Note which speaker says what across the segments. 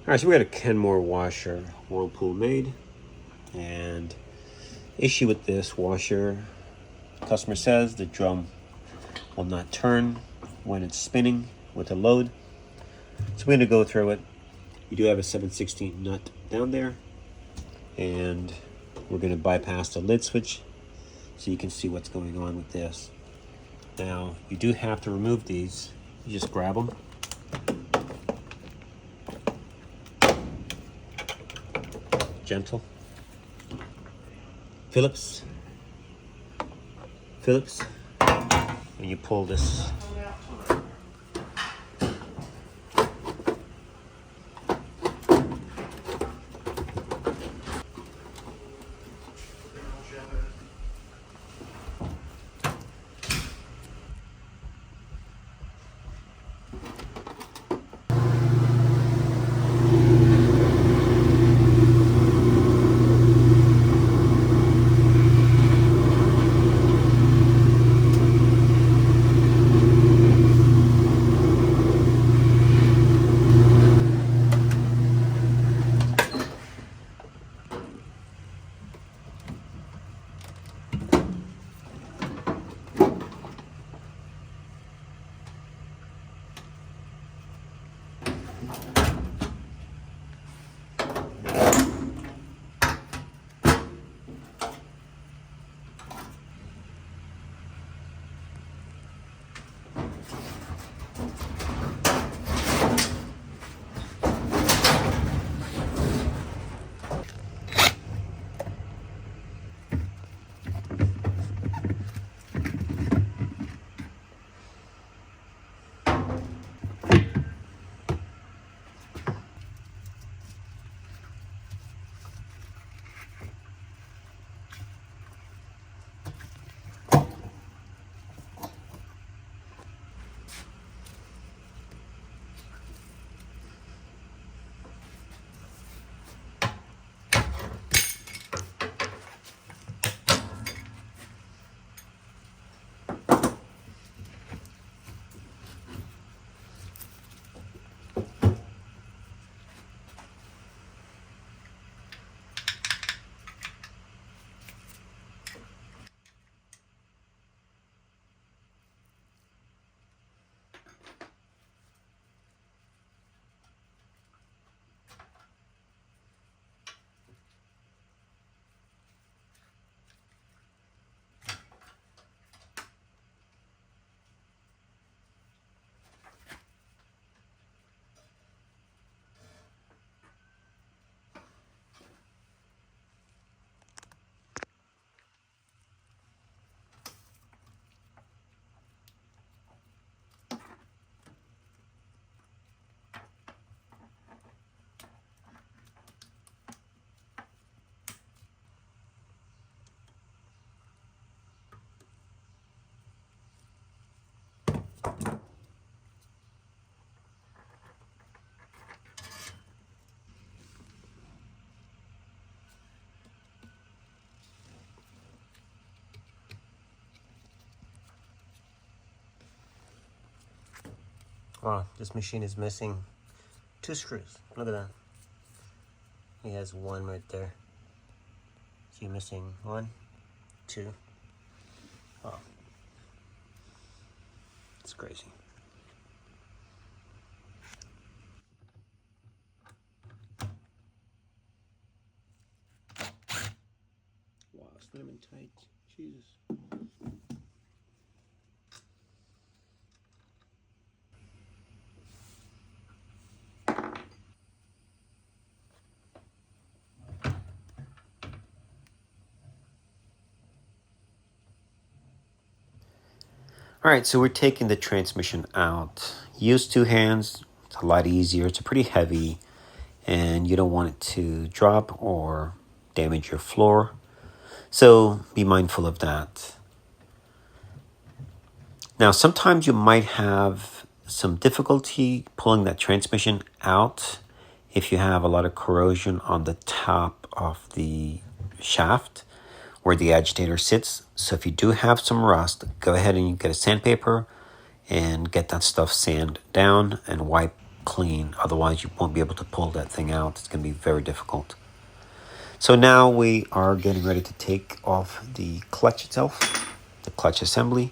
Speaker 1: All right, so we got a Kenmore washer, Whirlpool made, and issue with this washer. Customer says the drum will not turn when it's spinning with a load. So we're gonna go through it. You do have a 7/16 nut down there, and we're gonna bypass the lid switch so you can see what's going on with this. Now, you do have to remove these. You just grab them. Gentle. Phillips. And you pull this. Oh, this machine is missing 2 screws. Look at that. He has 1 right there. So you're missing 1, 2. Oh, it's crazy. Wow, slim and tight. Jesus. All right, so we're taking the transmission out. Use 2 hands. It's a lot easier. It's pretty heavy, and you don't want it to drop or damage your floor. So be mindful of that. Now, sometimes you might have some difficulty pulling that transmission out if you have a lot of corrosion on the top of the shaft where the agitator sits. So if you do have some rust, go ahead and you get a sandpaper and get that stuff sand down and wipe clean. Otherwise, you won't be able to pull that thing out. It's going to be very difficult. So now we are getting ready to take off the clutch itself, the clutch assembly.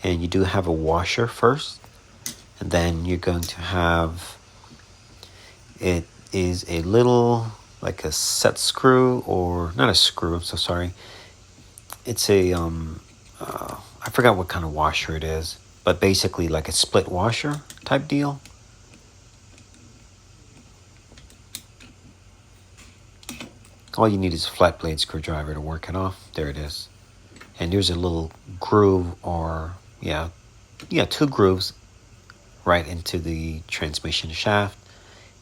Speaker 1: And you do have a washer first. And then you're going to have, it is a little, like a set screw, or not a screw, I'm so sorry. It's a, I forgot what kind of washer it is, but basically like a split washer type deal. All you need is a flat blade screwdriver to work it off. There it is. And there's a little groove, or yeah, 2 grooves right into the transmission shaft,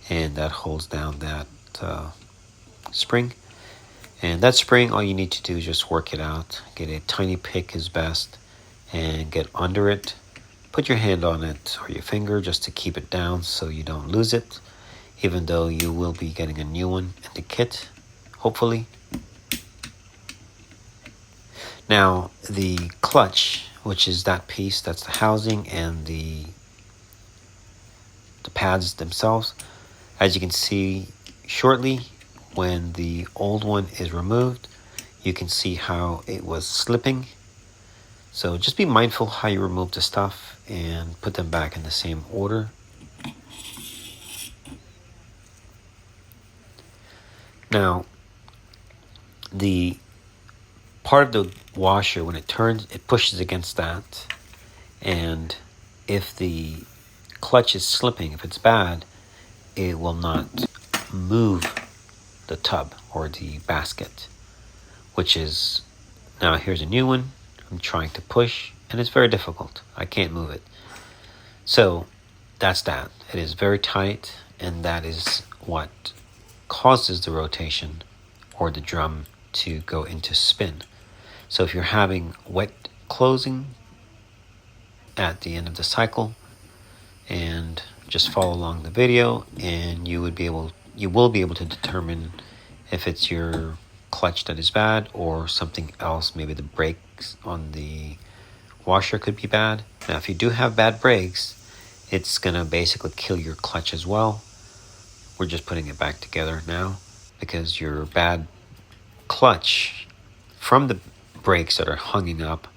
Speaker 1: and that holds down that spring. And that spring, all you need to do is just work it out. Get a tiny pick is best, and get under it. Put your hand on it or your finger just to keep it down so you don't lose it, even though you will be getting a new one in the kit, hopefully. Now, the clutch, which is that piece, that's the housing and the pads themselves. As you can see shortly, when the old one is removed, you can see how it was slipping. So just be mindful how you remove the stuff and put them back in the same order. Now, the part of the washer, when it turns, it pushes against that. And if the clutch is slipping, if it's bad, it will not move the tub or the basket, which is, now here's a new one. I'm trying to push and it's very difficult. I can't move it. So that's that. It is very tight, and that is what causes the rotation or the drum to go into spin. So if you're having wet closing at the end of the cycle, and just follow along the video, and you will be able to determine if it's your clutch that is bad or something else. Maybe the brakes on the washer could be bad. Now, if you do have bad brakes, it's gonna basically kill your clutch as well. We're just putting it back together now because your bad clutch from the brakes that are hanging up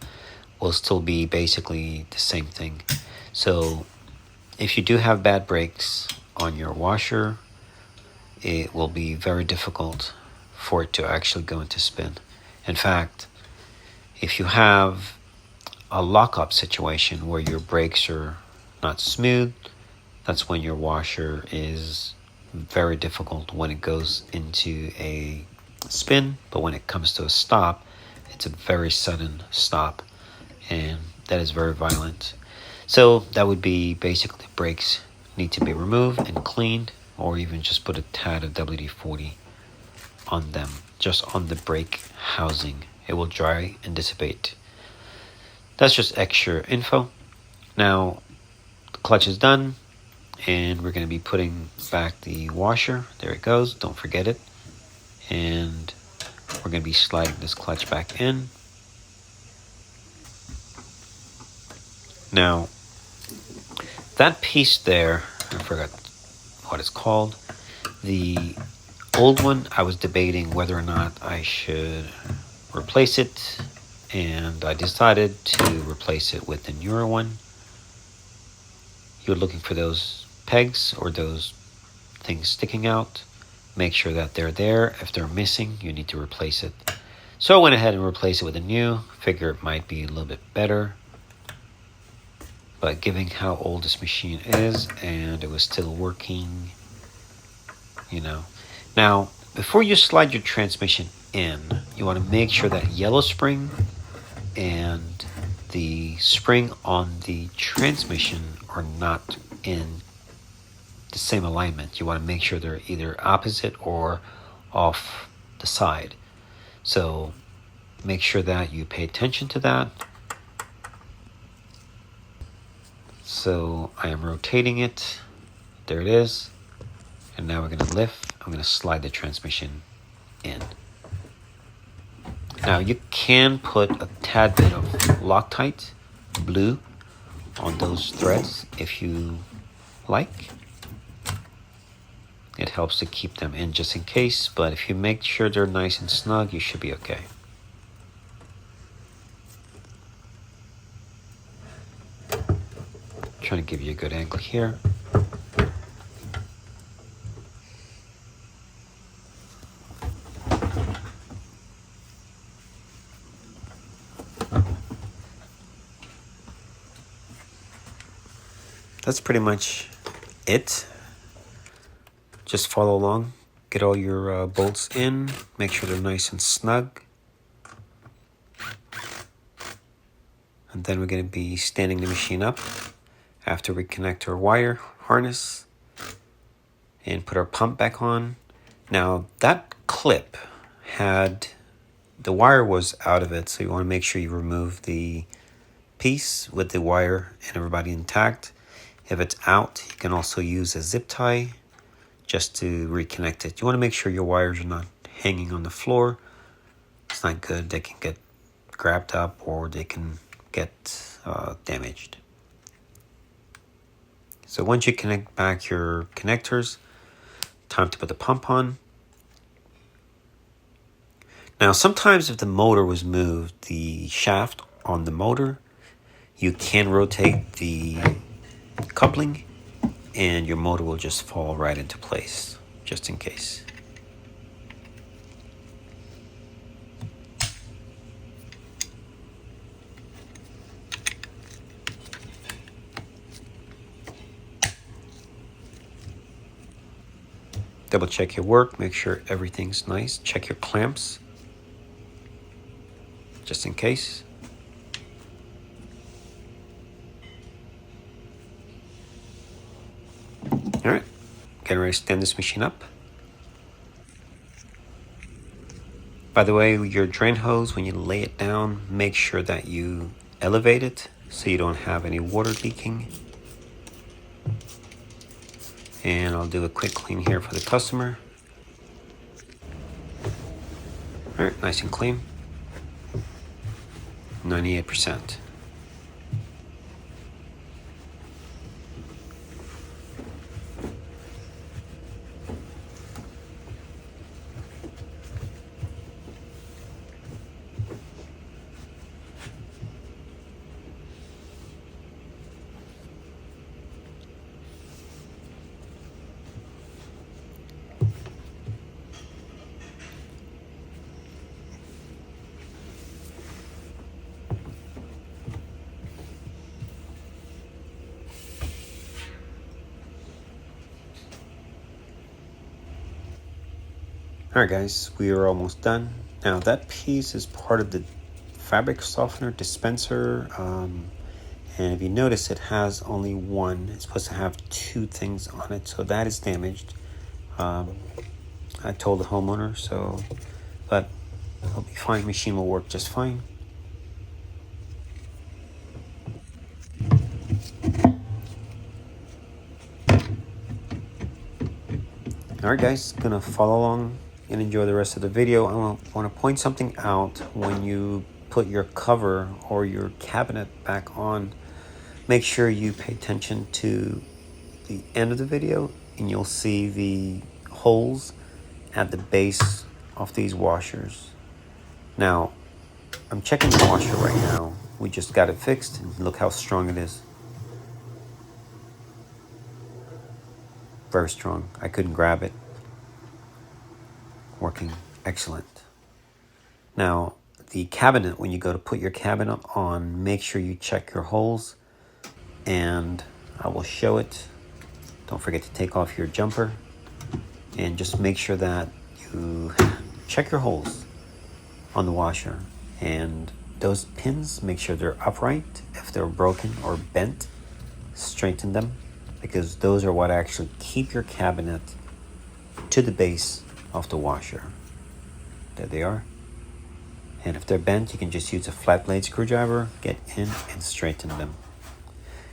Speaker 1: will still be basically the same thing. So if you do have bad brakes on your washer, it will be very difficult for it to actually go into spin. In fact, if you have a lock-up situation where your brakes are not smooth, that's when your washer is very difficult when it goes into a spin. But when it comes to a stop, it's a very sudden stop, and that is very violent. So that would be basically the brakes need to be removed and cleaned, or even just put a tad of WD-40 on them, just on the brake housing. It will dry and dissipate. That's just extra info. Now, the clutch is done, and we're going to be putting back the washer. There it goes. Don't forget it. And we're going to be sliding this clutch back in. Now, that piece there, I forgot what it's called. The old one, I was debating whether or not I should replace it, and I decided to replace it with the newer one. You're looking for those pegs or those things sticking out. Make sure that they're there. If they're missing, you need to replace it. So I went ahead and replaced it with a new. Figure it might be a little bit better. But given how old this machine is, and it was still working, you know. Now, before you slide your transmission in, you want to make sure that yellow spring and the spring on the transmission are not in the same alignment. You want to make sure they're either opposite or off the side. So make sure that you pay attention to that. So I am rotating it. There it is. And now we're going to lift. I'm going to slide the transmission in. Now you can put a tad bit of Loctite blue on those threads if you like. It helps to keep them in just in case, but if you make sure they're nice and snug, you should be okay. Trying to give you a good angle here. That's pretty much it. Just follow along, get all your bolts in, make sure they're nice and snug. And then we're going to be standing the machine up after we connect our wire harness and put our pump back on. Now that clip had, the wire was out of it, so you want to make sure you remove the piece with the wire and everybody intact. If it's out, you can also use a zip tie just to reconnect it. You want to make sure your wires are not hanging on the floor. It's not good. They can get grabbed up or they can get damaged. So once you connect back your connectors, time to put the pump on. Now sometimes if the motor was moved, the shaft on the motor, you can rotate the coupling and your motor will just fall right into place, just in case. Double check your work, make sure everything's nice. Check your clamps, just in case. All right, getting ready to stand this machine up. By the way, your drain hose, when you lay it down, make sure that you elevate it so you don't have any water leaking. And I'll do a quick clean here for the customer. All right, nice and clean. 98%. Alright guys, we are almost done. Now that piece is part of the fabric softener dispenser, and if you notice it has only one. It's supposed to have two things on it, so that is damaged. I told the homeowner, but it'll be fine. Machine will work just fine. Alright guys, gonna follow along and enjoy the rest of the video. I want to point something out. When you put your cover or your cabinet back on, make sure you pay attention to the end of the video and you'll see the holes at the base of these washers. Now, I'm checking the washer right now. We just got it fixed and look how strong it is. Very strong. I couldn't grab it. Working excellent. Now, the cabinet, when you go to put your cabinet on, make sure you check your holes, and I will show it. Don't forget to take off your jumper and just make sure that you check your holes on the washer. And those pins, make sure they're upright. If they're broken or bent, straighten them, because those are what actually keep your cabinet to the base of the washer. There they are. And if they're bent, you can just use a flat blade screwdriver, get in and straighten them.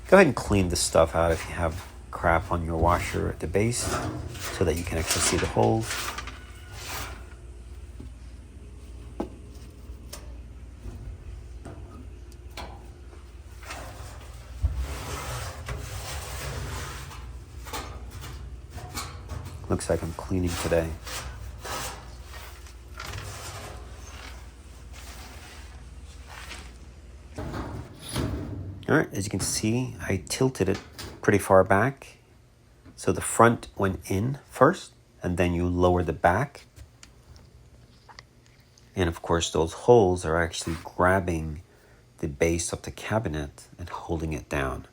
Speaker 1: Go ahead and clean the stuff out if you have crap on your washer at the base, so that you can actually see the holes. Looks looks like I'm cleaning today. All right, as you can see, I tilted it pretty far back. So the front went in first, and then you lower the back. And of course, those holes are actually grabbing the base of the cabinet and holding it down.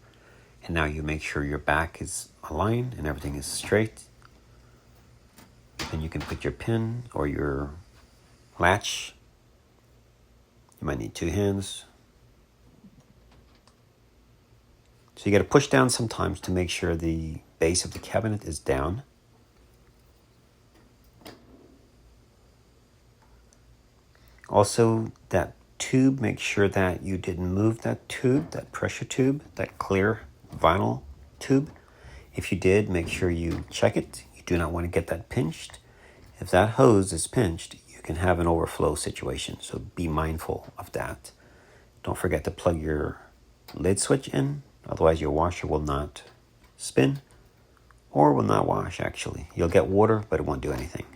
Speaker 1: And now you make sure your back is aligned and everything is straight. Then you can put your pin or your latch. You might need 2 hands. So you got to push down sometimes to make sure the base of the cabinet is down. Also, that tube, make sure that you didn't move that tube, that pressure tube, that clear vinyl tube. If you did, make sure you check it. You do not want to get that pinched. If that hose is pinched, you can have an overflow situation, so be mindful of that. Don't forget to plug your lid switch in, otherwise your washer will not spin or will not wash actually. You'll get water, but it won't do anything.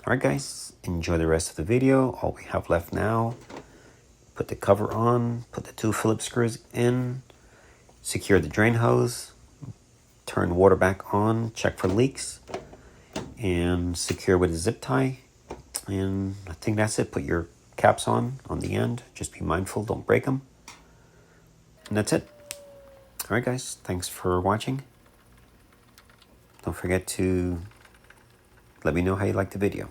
Speaker 1: Alright guys, enjoy the rest of the video. All we have left now, put the cover on, put the 2 Phillips screws in, secure the drain hose, turn water back on, check for leaks, and secure with a zip tie. And I think that's it. Put your caps on the end. Just be mindful, don't break them. And that's it. Alright guys, thanks for watching. Don't forget to let me know how you liked the video.